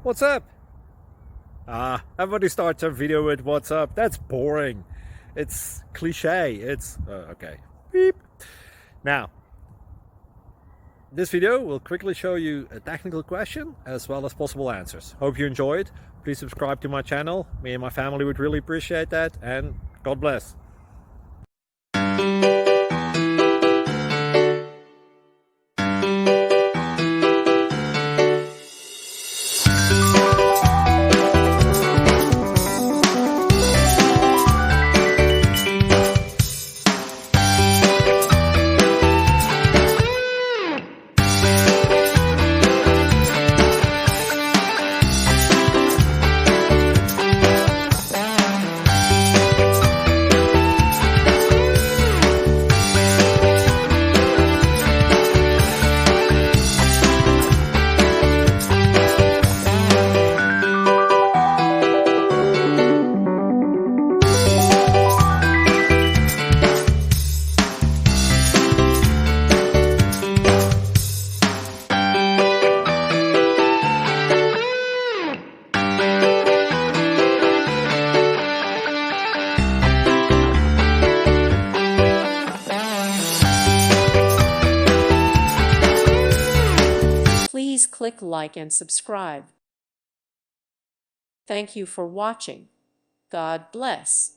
What's up? Everybody starts a video with what's up. That's boring. It's cliche. It's okay. Beep. Now, this video will quickly show you a technical question as well as possible answers. Hope you enjoyed. Please subscribe to my channel. Me and my family would really appreciate that, and God bless. Please click like and subscribe. Thank you for watching. God bless.